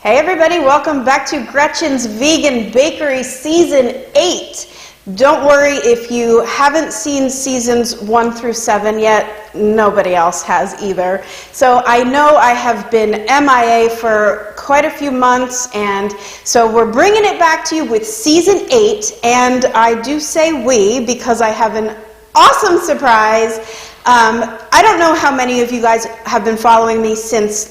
Hey everybody, welcome back to Gretchen's Vegan Bakery Season 8. Don't worry if you haven't seen Seasons 1 through 7 yet, nobody else has either. So I know I have been MIA for quite a few months, and so we're bringing it back to you with Season 8, and I do say we because I have an awesome surprise. I don't know how many of you guys have been following me since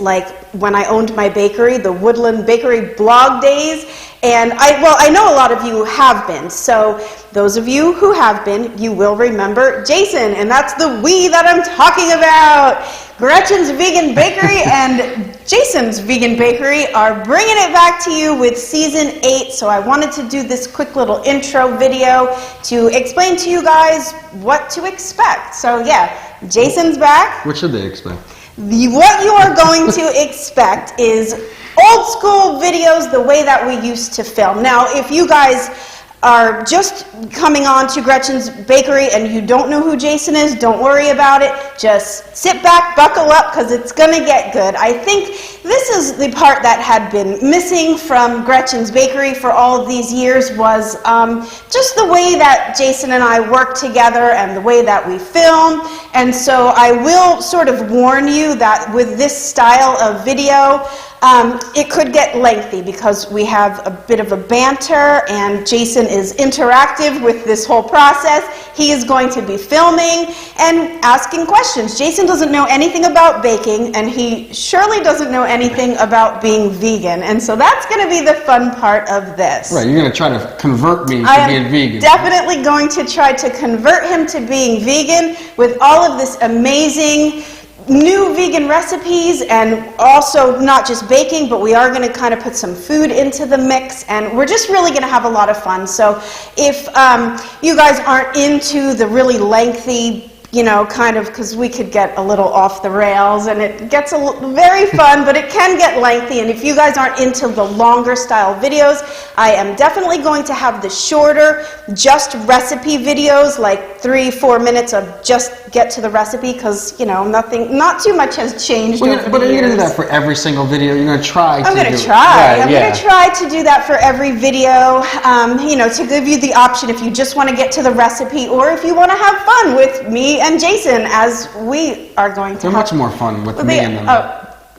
when I owned my bakery, the Woodland Bakery blog days, and I know a lot of you have been. So those of you who have been, you will remember Jason, and that's the we that I'm talking about. Gretchen's Vegan Bakery and Jason's Vegan Bakery are bringing it back to you with Season 8, so I wanted to do this quick little intro video to explain to you guys what to expect. So yeah, Jason's back. What should they expect? What you are going to expect is old school videos the way that we used to film. Now, if you guys are just coming on to Gretchen's Bakery and you don't know who Jason is, don't worry about it. Just sit back, buckle up, because it's going to get good. I think this is the part that had been missing from Gretchen's Bakery for all of these years was just the way that Jason and I work together and the way that we film. And so I will sort of warn you that with this style of video, it could get lengthy because we have a bit of a banter and Jason is interactive with this whole process. He is going to be filming and asking questions. Jason doesn't know anything about baking, and he surely doesn't know anything about being vegan, and so that's going to be the fun part of this. Right, you're going to try to convert me to being vegan. Definitely going to try to convert him to being vegan with all of this amazing new vegan recipes, and also not just baking, but we are going to kind of put some food into the mix, and we're just really going to have a lot of fun. So if you guys aren't into the really lengthy, because we could get a little off the rails, and it gets very fun, but it can get lengthy. And if you guys aren't into the longer style videos, I am definitely going to have the shorter, just recipe videos, like 3-4 minutes of just get to the recipe, because not too much has changed over the years. But are you going to do that for every single video? You're going to try? I'm going to try. I'm going to try to do that for every video. To give you the option if you just want to get to the recipe, or if you want to have fun with me and Jason, as we are going to. They're much more fun with me and them.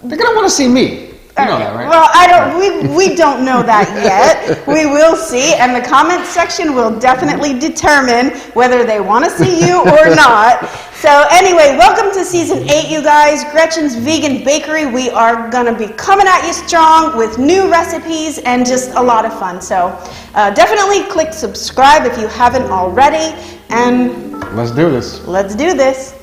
They're going to want to see me. You know that, right? Well, we don't know that yet. We will see, and the comment section will definitely determine whether they want to see you or not. So anyway, welcome to Season 8, you guys. Gretchen's Vegan Bakery. We are going to be coming at you strong with new recipes and just a lot of fun. So definitely click subscribe if you haven't already, and let's do this. Let's do this.